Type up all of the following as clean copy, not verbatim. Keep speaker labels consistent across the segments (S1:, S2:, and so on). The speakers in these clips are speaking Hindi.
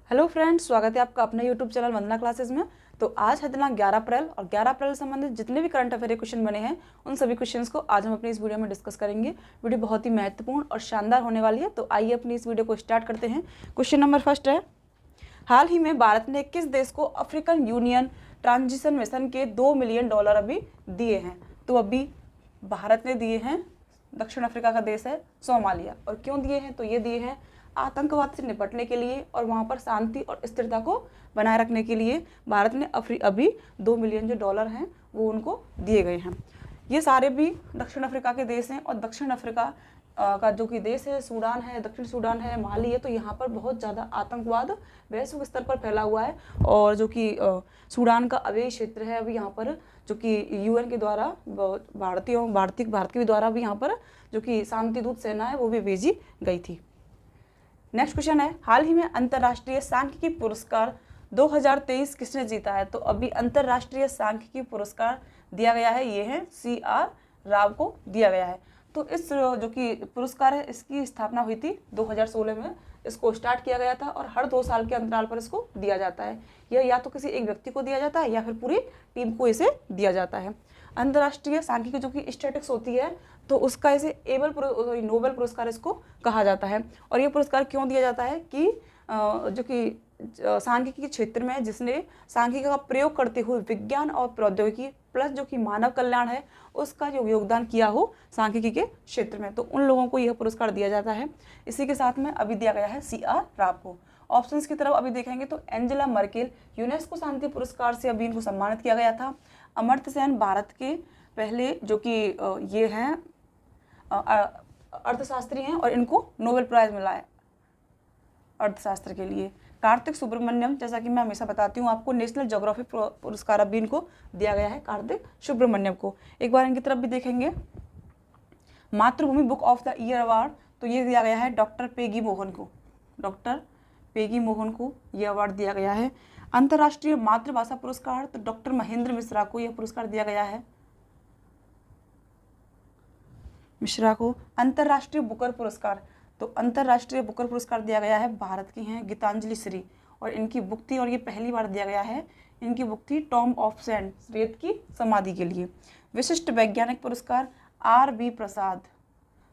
S1: हेलो फ्रेंड्स, स्वागत है आपका अपने यूट्यूब चैनल वंदना क्लासेस में। तो आज है दिनांक 11 अप्रैल और 11 अप्रैल से संबंधित जितने भी करंट अफेयर क्वेश्चन बने हैं उन सभी क्वेश्चंस को आज हम अपनी इस वीडियो में डिस्कस करेंगे। वीडियो बहुत ही महत्वपूर्ण और शानदार होने वाली है। तो आइए अपनी इस वीडियो को स्टार्ट करते हैं। क्वेश्चन नंबर फर्स्ट है, हाल ही में भारत ने किस देश को अफ्रीकन यूनियन ट्रांजिशन मिशन के $2 मिलियन अभी दिए हैं? तो अभी भारत ने दिए हैं, दक्षिण अफ्रीका का देश है सोमालिया। और क्यों दिए हैं? तो ये दिए हैं आतंकवाद से निपटने के लिए और वहाँ पर शांति और स्थिरता को बनाए रखने के लिए भारत ने अभी $2 मिलियन जो डॉलर हैं वो उनको दिए गए हैं। ये सारे भी दक्षिण अफ्रीका के देश हैं और दक्षिण अफ्रीका का जो कि देश है सूडान है, दक्षिण सूडान है, माली है। तो यहाँ पर बहुत ज़्यादा आतंकवाद वैश्विक स्तर पर फैला हुआ है और जो कि सूडान का अवैध क्षेत्र है। अभी यहाँ पर जो कि यूएन के द्वारा भारत के भी द्वारा भी यहाँ पर जो कि शांति दूत सेना है वो भी भेजी गई थी। नेक्स्ट क्वेश्चन है, हाल ही में अंतर्राष्ट्रीय सांख्यिकी पुरस्कार 2023 किसने जीता है? तो अभी अंतर्राष्ट्रीय सांख्यिकी पुरस्कार दिया गया है, ये है CR राव को दिया गया है। तो इस जो कि पुरस्कार है इसकी स्थापना हुई थी 2016 में। इसको स्टार्ट किया गया था और हर 2 साल के अंतराल पर इसको दिया जाता है। यह या तो किसी एक व्यक्ति को दिया जाता है या फिर पूरी टीम को इसे दिया जाता है। अंतर्राष्ट्रीय सांख्यिकी जो कि स्टैटिस्टिक्स होती है तो उसका इसे नोबेल पुरस्कार इसको कहा जाता है। और ये पुरस्कार क्यों दिया जाता है कि जो कि सांख्यिकी के क्षेत्र में जिसने सांख्यिकी का प्रयोग करते हुए विज्ञान और प्रौद्योगिकी प्लस जो कि मानव कल्याण है उसका जो योगदान किया हो सांख्यिकी के क्षेत्र में, तो उन लोगों को यह पुरस्कार दिया जाता है। इसी के साथ में अभी दिया गया है CR राव को। ऑप्शंस की तरफ अभी देखेंगे तो एंजेला मर्केल यूनेस्को शांति पुरस्कार से अभी इनको सम्मानित किया गया था। अमर्त्य सेन भारत के पहले जो कि ये हैं अर्थशास्त्री हैं और इनको नोबेल प्राइज मिला है अर्थशास्त्र के लिए। कार्तिक सुब्रमण्यम, जैसा कि मैं हमेशा बताती हूँ आपको, नेशनल ज्योग्राफी पुरस्कार अभी इनको दिया गया है कार्तिक सुब्रमण्यम को। एक बार इनकी तरफ भी देखेंगे, मातृभूमि book of the year award तो ये दिया गया है डॉक्टर पेगी मोहन को। डॉक्टर पेगी मोहन को यह अवार्ड दिया गया है। अंतर्राष्ट्रीय मातृभाषा पुरस्कार तो डॉक्टर महेंद्र मिश्रा को यह पुरस्कार दिया गया है। मिश्रा को। अंतर्राष्ट्रीय बुकर पुरस्कार तो अंतर्राष्ट्रीय बुकर पुरस्कार दिया गया है, भारत की हैं गीतांजलि श्री और इनकी बुक थी और ये पहली बार दिया गया है। इनकी बुक थी टॉम ऑफ सैंड, रेत की समाधि के लिए। विशिष्ट वैज्ञानिक पुरस्कार RB प्रसाद,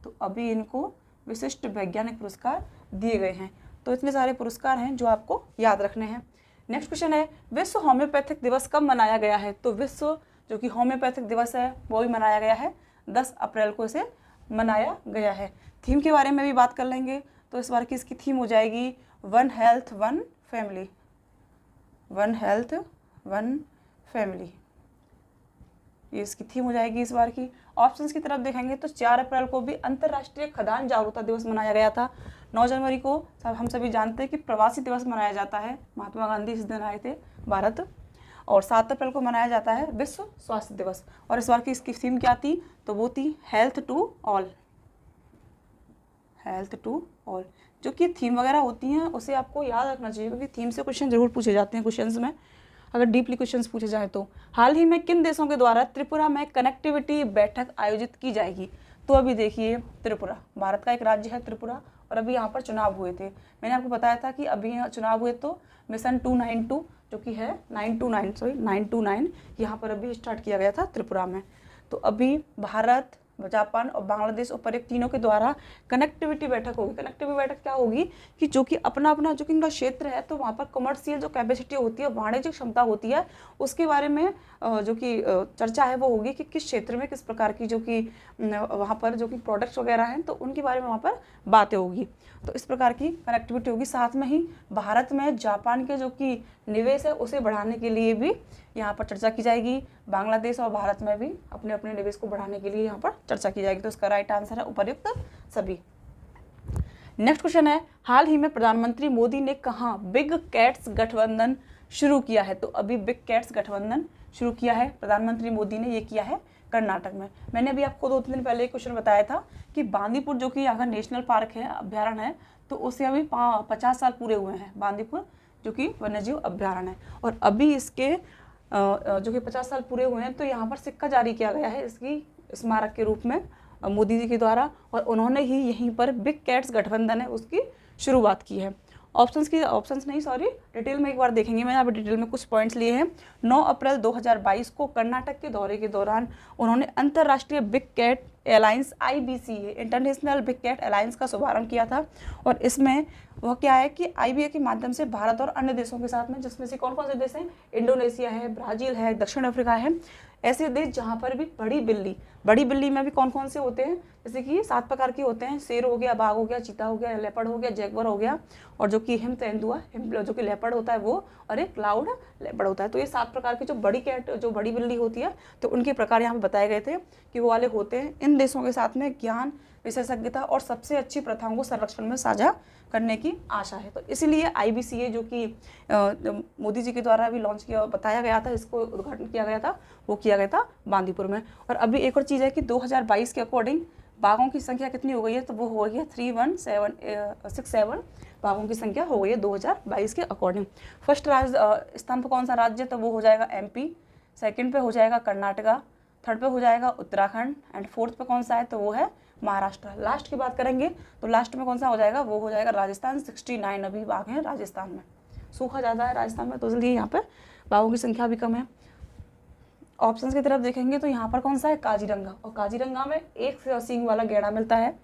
S1: तो अभी इनको विशिष्ट वैज्ञानिक पुरस्कार दिए गए हैं। तो इतने सारे पुरस्कार हैं जो आपको याद रखने हैं। नेक्स्ट क्वेश्चन है, विश्व होम्योपैथिक दिवस कब मनाया गया है? तो विश्व जो कि होम्योपैथिक दिवस है वो भी मनाया गया है 10 अप्रैल को इसे मनाया गया है। थीम के बारे में भी बात कर लेंगे। तो इस बार की इसकी थीम हो जाएगी one health one family. One health one family, ये इसकी थीम हो जाएगी इस बार की। ऑप्शंस की तरफ देखेंगे तो 4 अप्रैल को भी अंतर्राष्ट्रीय खदान जागरूकता दिवस मनाया गया था। 9 जनवरी को हम सभी जानते हैं कि प्रवासी दिवस मनाया जाता है, महात्मा गांधी इस दिन आए थे भारत। और 7 अप्रैल को मनाया जाता है विश्व स्वास्थ्य दिवस। और इस बार की इसकी थीम क्या थी? तो वो थी health to all. Health to all, जो कि थीम वगैरह होती हैं उसे आपको याद रखना चाहिए क्योंकि थीम से क्वेश्चन जरूर पूछे जाते हैं क्वेश्चंस में, अगर डीपली क्वेश्चंस पूछे जाएँ तो। हाल ही में किन देशों के द्वारा त्रिपुरा में कनेक्टिविटी बैठक आयोजित की जाएगी? तो अभी देखिए, त्रिपुरा भारत का एक राज्य है त्रिपुरा और अभी यहाँ पर चुनाव हुए थे। मैंने आपको बताया था कि अभी यहाँ चुनाव हुए तो मिशन 292 जो कि है 929 यहाँ पर अभी स्टार्ट किया गया था त्रिपुरा में। तो अभी भारत, जापान और बांग्लादेश उपर्युक्त तीनों के द्वारा कनेक्टिविटी बैठक होगी। कनेक्टिविटी बैठक क्या होगी कि जो कि अपना अपना जो कि इनका क्षेत्र है तो वहाँ पर कमर्शियल जो कैपेसिटी होती है, वाणिज्यिक क्षमता होती है, उसके बारे में जो कि चर्चा है वो होगी कि किस क्षेत्र में किस प्रकार की जो कि वहाँ पर जो कि प्रोडक्ट्स वगैरह हैं तो उनके बारे में वहाँ पर बातें होगी। तो इस प्रकार की कनेक्टिविटी होगी। साथ में ही भारत में जापान के जो कि निवेश है उसे बढ़ाने के लिए भी यहाँ पर चर्चा की जाएगी। बांग्लादेश और भारत में भी अपने अपने निवेश को बढ़ाने के लिए यहाँ पर चर्चा की जाएगी। तो इसका राइट आंसर है उपर्युक्त सभी। नेक्स्ट क्वेश्चन है, हाल ही में प्रधानमंत्री मोदी ने कहाँ बिग कैट्स गठबंधन शुरू किया है? तो अभी बिग कैट्स गठबंधन शुरू किया है प्रधानमंत्री मोदी ने, ये किया है कर्नाटक में। मैंने अभी आपको 2-3 दिन पहले एक क्वेश्चन बताया था कि बांदीपुर जो कि यहाँ का नेशनल पार्क है, अभ्यारण्य है, तो उसे अभी 50 साल पूरे हुए हैं। बांदीपुर जो कि वन्यजीव अभ्यारण्य है और अभी इसके जो कि 50 साल पूरे हुए हैं तो यहाँ पर सिक्का जारी किया गया है इसकी स्मारक के रूप में मोदी जी के द्वारा और उन्होंने ही यहीं पर बिग कैट्स गठबंधन है उसकी शुरुआत की है। ऑप्शंस नहीं सॉरी, डिटेल में एक बार देखेंगे। मैं यहाँ पे डिटेल में कुछ पॉइंट्स लिए हैं। 9 अप्रैल 2022 को कर्नाटक के दौरे के दौरान उन्होंने अंतर्राष्ट्रीय big cat alliance IBCA international big cat alliance का शुभारंभ किया था। और इसमें वह क्या है कि IBA के माध्यम से भारत और अन्य देशों के साथ में, जिसमें से कौन कौन से देश हैं, इंडोनेशिया है, ब्राज़ील है, दक्षिण अफ्रीका है, ऐसे देश जहाँ पर भी बड़ी बिल्ली में भी कौन कौन से होते हैं, जैसे कि 7 प्रकार के होते हैं। शेर हो गया, बाघ हो गया, चीता हो गया, लेपर्ड हो गया, जैगवर हो गया, और जो कि हिम तेंदुआ जो कि लेपर्ड होता है वो, और एक क्लाउड लेपर्ड होता है। तो ये 7 प्रकार की जो बड़ी बिल्ली होती है, तो उनके प्रकार यहाँ पे बताए गए थे कि वो वाले होते हैं। इन देशों के साथ में ज्ञान, विशेषज्ञता और सबसे अच्छी प्रथाओं को संरक्षण में साझा करने की आशा है। तो इसीलिए IBCA जो कि मोदी जी के द्वारा भी लॉन्च किया, बताया गया था, इसको उद्घाटन किया गया था, वो किया गया था बांदीपुर में। और अभी एक और चीज़ है कि 2022 के अकॉर्डिंग बाघों की संख्या कितनी हो गई है, तो वो हो गई है 31767 बाघों की संख्या हो गई है 2022 के अकॉर्डिंग। फर्स्ट स्थान पर कौन सा राज्य है, तो वो हो जाएगा MP, सेकंड पे हो जाएगा कर्नाटका, थर्ड पे हो जाएगा उत्तराखंड, एंड फोर्थ पे कौन सा है, तो वो है महाराष्ट्र। लास्ट की बात करेंगे तो लास्ट में कौन सा हो जाएगा, वो हो जाएगा राजस्थान। 69 अभी बाघ हैं राजस्थान में, सूखा ज़्यादा है राजस्थान में, तो इसलिए यहाँ पे बाघों की संख्या भी कम है। ऑप्शंस की तरफ देखेंगे तो यहाँ पर कौन सा है, काजीरंगा, और काजीरंगा में एक सींग वाला गैंडा मिलता है।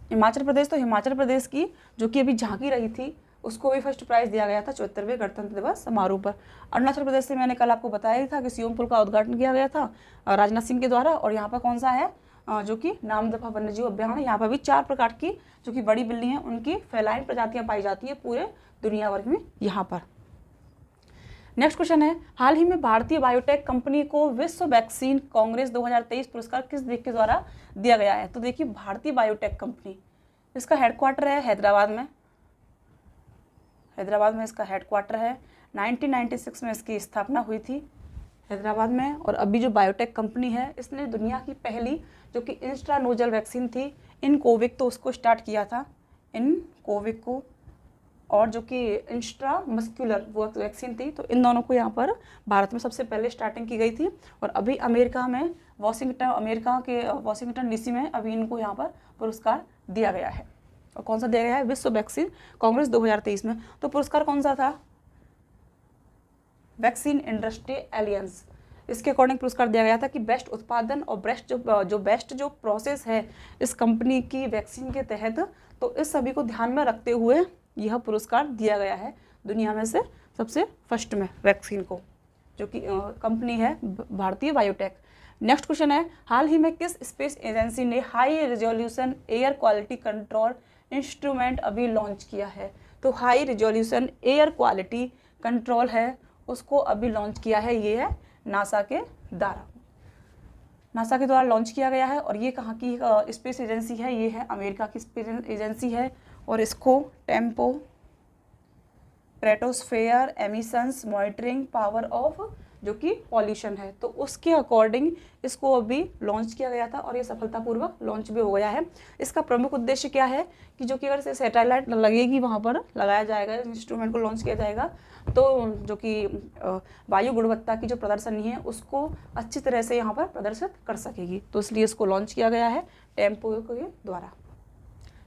S1: हिमाचल प्रदेश, तो हिमाचल प्रदेश की जो कि अभी झांकी रही थी, उसको भी फर्स्ट प्राइज़ दिया गया था 74वें गणतंत्र दिवस समारोह पर। अरुणाचल प्रदेश से मैंने कल आपको बताया ही था कि सियोम पुल का उद्घाटन किया गया था राजनाथ सिंह के द्वारा। और यहाँ पर कौन सा है, जो कि नामदफा वन्यजीव अभ्यारण्य है। यहाँ पर भी 4 प्रकार की जो कि बड़ी बिल्ली हैं, उनकी फेलाइन प्रजातियाँ पाई जाती है पूरे दुनिया भर में यहाँ पर। नेक्स्ट क्वेश्चन है, हाल ही में भारतीय बायोटेक कंपनी को विश्व वैक्सीन कांग्रेस 2023 पुरस्कार किस देश के द्वारा दिया गया है। तो देखिए, भारतीय बायोटेक कंपनी, इसका हेडक्वार्टर है हैदराबाद में, इसका हेडक्वार्टर है। 1996 में इसकी स्थापना हुई थी हैदराबाद में। और अभी जो बायोटेक कंपनी है, इसने दुनिया की पहली जो कि इंस्ट्रानोजल वैक्सीन थी, इनकोविक, तो उसको स्टार्ट किया था, इनकोविक को, और जो कि इंस्ट्रा मस्कुलर वो वैक्सीन थी, तो इन दोनों को यहाँ पर भारत में सबसे पहले स्टार्टिंग की गई थी। और अभी अमेरिका में वाशिंगटन DC में अभी इनको यहाँ पर पुरस्कार दिया गया है। और कौन सा दिया गया है, विश्व वैक्सीन कांग्रेस 2023 में। तो पुरस्कार कौन सा था, वैक्सीन इंडस्ट्री एलियंस, इसके अकॉर्डिंग पुरस्कार दिया गया था कि बेस्ट उत्पादन और बेस्ट जो प्रोसेस है इस कंपनी की वैक्सीन के तहत, तो इस सभी को ध्यान में रखते हुए यह पुरस्कार दिया गया है दुनिया में से सबसे फर्स्ट में वैक्सीन को, जो कि कंपनी है भारतीय बायोटेक। नेक्स्ट क्वेश्चन है, हाल ही में किस स्पेस एजेंसी ने high resolution air quality control instrument अभी लॉन्च किया है। तो high resolution air quality control है, उसको अभी लॉन्च किया है, ये है नासा के द्वारा लॉन्च किया गया है। और ये कहाँ की स्पेस एजेंसी है, ये है अमेरिका की स्पेस एजेंसी है। और इसको tempo stratosphere emissions monitoring power of जो कि पॉल्यूशन है, तो उसके अकॉर्डिंग इसको अभी लॉन्च किया गया था और ये सफलतापूर्वक लॉन्च भी हो गया है। इसका प्रमुख उद्देश्य क्या है कि जो कि अगर सैटेलाइट लगेगी वहाँ पर लगाया जाएगा, इंस्ट्रूमेंट को लॉन्च किया जाएगा, तो जो कि वायु गुणवत्ता की जो प्रदर्शनी है उसको अच्छी तरह से यहाँ पर प्रदर्शित कर सकेगी, तो इसलिए इसको लॉन्च किया गया है टेम्पो के द्वारा।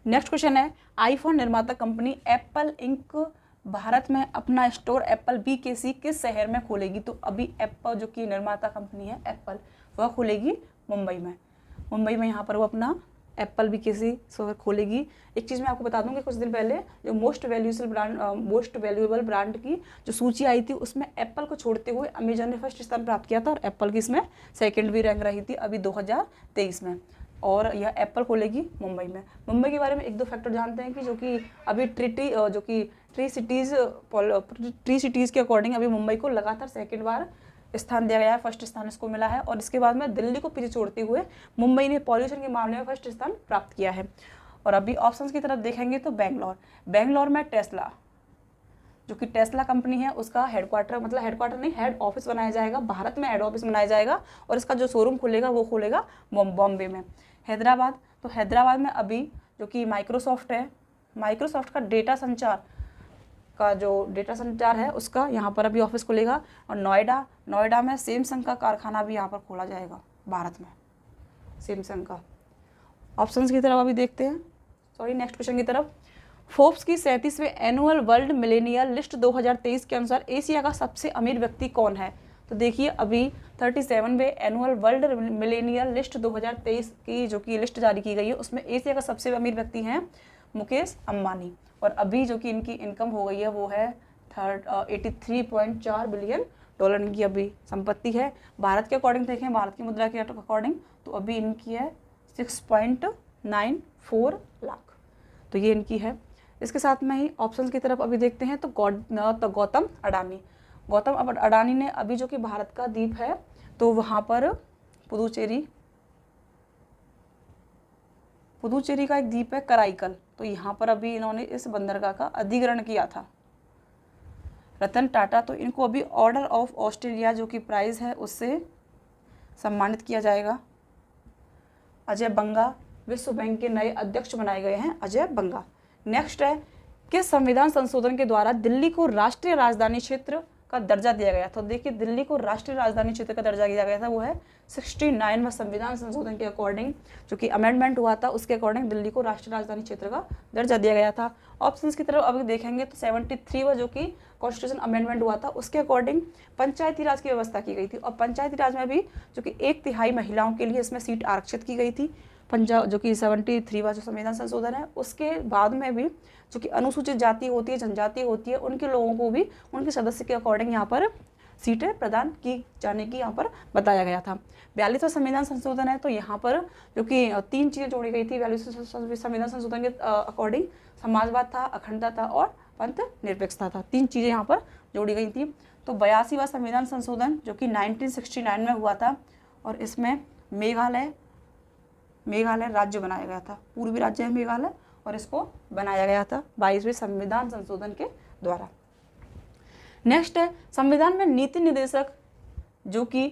S1: नेक्स्ट क्वेश्चन है, आईफोन निर्माता कंपनी एप्पल इंक भारत में अपना स्टोर एप्पल BKC किस शहर में खोलेगी। तो अभी एप्पल जो कि निर्माता कंपनी है एप्पल, वह खोलेगी मुंबई में यहाँ पर वो अपना एप्पल BKC स्टोर खोलेगी। एक चीज़ मैं आपको बता दूंगी, कुछ दिन पहले जो मोस्ट वैल्यूएबल ब्रांड की जो सूची आई थी उसमें एप्पल को छोड़ते हुए अमेजन ने फर्स्ट स्थान प्राप्त किया था और एप्पल की इसमें सेकेंड भी रैंक रही थी अभी 2023 में, और यह एप्पल खोलेगी मुंबई में। मुंबई के बारे में एक दो फैक्टर जानते हैं कि जो कि अभी ट्री सिटीज़ के अकॉर्डिंग अभी मुंबई को लगातार सेकंड बार स्थान दिया गया है, फर्स्ट स्थान इसको मिला है। और इसके बाद में दिल्ली को पीछे छोड़ते हुए मुंबई ने पॉल्यूशन के मामले में फर्स्ट स्थान प्राप्त किया है। और अभी ऑप्शंस की तरफ देखेंगे तो बेंगलोर में टेस्ला जो कि टेस्ला कंपनी है उसका हेड ऑफिस बनाया जाएगा, भारत में हेड ऑफिस बनाया जाएगा और इसका जो शोरूम खुलेगा वो खुलेगा बॉम्बे में। हैदराबाद में अभी जो कि माइक्रोसॉफ्ट है, माइक्रोसॉफ्ट का डेटा संचार है उसका यहाँ पर अभी ऑफिस खुलेगा। और नोएडा में सैमसंग का कारखाना भी यहाँ पर खोला जाएगा भारत में, सैमसंग का। ऑप्शंस की तरफ अभी देखते हैं, नेक्स्ट क्वेश्चन की तरफ। फोर्ब्स की 37वें एनुअल वर्ल्ड मिलेनियल लिस्ट 2023 के अनुसार एशिया का सबसे अमीर व्यक्ति कौन है? तो देखिए अभी 37वें एनुअल वर्ल्ड मिलेनियल लिस्ट 2023 की जो कि लिस्ट जारी की गई है उसमें एशिया का सबसे अमीर व्यक्ति हैं मुकेश अंबानी, और अभी जो कि इनकी इनकम हो गई है वो है 83.4 बिलियन डॉलर इनकी अभी संपत्ति है। भारत के अकॉर्डिंग देखें, भारत की मुद्रा के अकॉर्डिंग तो अभी इनकी है 6.94 लाख, तो ये इनकी है। इसके साथ में ही ऑप्शंस की तरफ अभी देखते हैं तो गौतम अडानी। गौतम अडानी ने अभी जो कि भारत का द्वीप है तो वहाँ पर पुदुचेरी का एक द्वीप है कराईकल, तो यहाँ पर अभी इन्होंने इस बंदरगाह का अधिग्रहण किया था। रतन टाटा, तो इनको अभी ऑर्डर ऑफ ऑस्ट्रेलिया जो कि प्राइज़ है उससे सम्मानित किया जाएगा। अजय बंगा विश्व बैंक के नए अध्यक्ष बनाए गए हैं, अजय बंगा। नेक्स्ट है किस संविधान संशोधन के द्वारा दिल्ली को राष्ट्रीय राजधानी क्षेत्र का दर्जा दिया गया? तो देखिए दिल्ली को राष्ट्रीय राजधानी क्षेत्र का दर्जा दिया गया था, वो है 69वें संविधान संशोधन के अकॉर्डिंग जो कि अमेंडमेंट हुआ था उसके अकॉर्डिंग दिल्ली को राष्ट्रीय राजधानी क्षेत्र का दर्जा दिया गया था। ऑप्शंस की तरफ अभी देखेंगे तो 73वां जो कि कॉन्स्टिट्यूशन अमेंडमेंट हुआ था उसके अकॉर्डिंग पंचायती राज की व्यवस्था की गई थी, और पंचायती राज में भी जो कि 1/3 महिलाओं के लिए इसमें सीट आरक्षित की गई थी। पंजाब जो कि 73वां जो संविधान संशोधन है उसके बाद में भी जो कि अनुसूचित जाति होती है, जनजाति होती है, उनके लोगों को भी उनके सदस्य के अकॉर्डिंग यहाँ पर सीटें प्रदान की जाने की यहाँ पर बताया गया था। 42वां संविधान संशोधन है तो यहाँ पर जो कि 3 चीज़ें जोड़ी गई थी 42वें संविधान संशोधन के अकॉर्डिंग, समाजवाद था, अखंडता था और पंथ निरपेक्षता था, 3 चीज़ें यहाँ पर जोड़ी गई थी। तो 82वां संविधान संशोधन जो कि 1969 में हुआ था और इसमें मेघालय राज्य बनाया गया था, पूर्वी राज्य है मेघालय, और इसको बनाया गया था 22वें संविधान संशोधन के द्वारा। नेक्स्ट है संविधान में नीति निर्देशक जो कि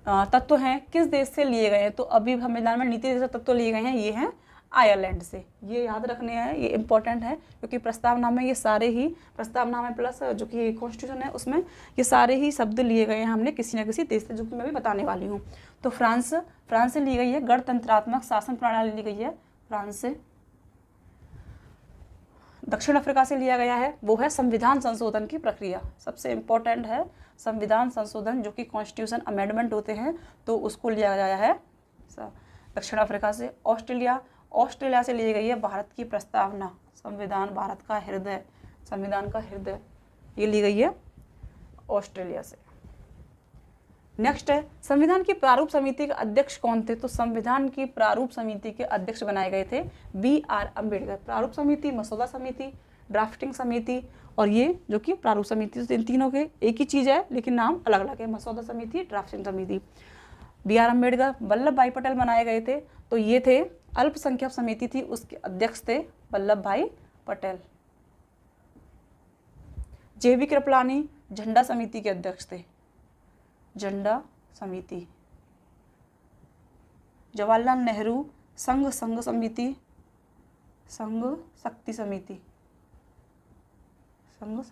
S1: तत्व हैं किस देश से लिए गए हैं? तो अभी संविधान में नीति निर्देशक तत्व लिए गए हैं, ये हैं आयरलैंड से। ये याद रखने हैं, ये इंपॉर्टेंट है क्योंकि प्रस्तावना में ये सारे ही प्रस्तावना में प्लस जो कि कॉन्स्टिट्यूशन है उसमें ये सारे ही शब्द लिए गए हैं हमने किसी न किसी देश से, जो कि मैं भी बताने वाली हूँ। तो फ्रांस से ली गई है, गणतंत्रात्मक शासन प्रणाली ली गई है फ्रांस से। दक्षिण अफ्रीका से लिया गया है वो है संविधान संशोधन की प्रक्रिया, सबसे इम्पोर्टेंट है संविधान संशोधन जो कि कॉन्स्टिट्यूशन अमेंडमेंट होते हैं तो उसको लिया गया है दक्षिण अफ्रीका से। ऑस्ट्रेलिया से ली गई है भारत की प्रस्तावना, संविधान भारत का हृदय, संविधान का हृदय, ये ली गई है ऑस्ट्रेलिया से। नेक्स्ट है संविधान की प्रारूप समिति के अध्यक्ष कौन थे? तो संविधान की प्रारूप समिति के अध्यक्ष बनाए गए थे BR अम्बेडकर। प्रारूप समिति, मसौदा समिति, ड्राफ्टिंग समिति और ये जो कि प्रारूप समिति, इन तीनों के एक ही चीज़ है लेकिन नाम अलग अलग है, मसौदा समिति, ड्राफ्टिंग समिति। BR अम्बेडकर, वल्लभ भाई पटेल बनाए गए थे तो ये थे अल्पसंख्यक समिति थी, उसके अध्यक्ष थे वल्लभ भाई पटेल। JV कृपलानी झंडा समिति के अध्यक्ष थे, झंडा समिति। जवाहरलाल नेहरू संघ समिति, संघ शक्ति समिति, संघ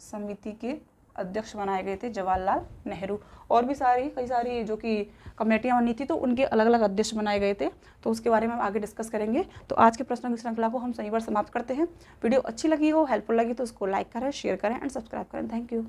S1: समिति के अध्यक्ष बनाए गए थे जवाहरलाल नेहरू। और भी कई सारी जो कि कमेटियां बनी थी तो उनके अलग अलग अध्यक्ष बनाए गए थे, तो उसके बारे में हम आगे डिस्कस करेंगे। तो आज के प्रश्नों की श्रृंखला को हम सही बार समाप्त करते हैं। वीडियो अच्छी लगी हो, हेल्पफुल लगी तो उसको लाइक करें, शेयर करें एंड सब्सक्राइब करें। Thank you.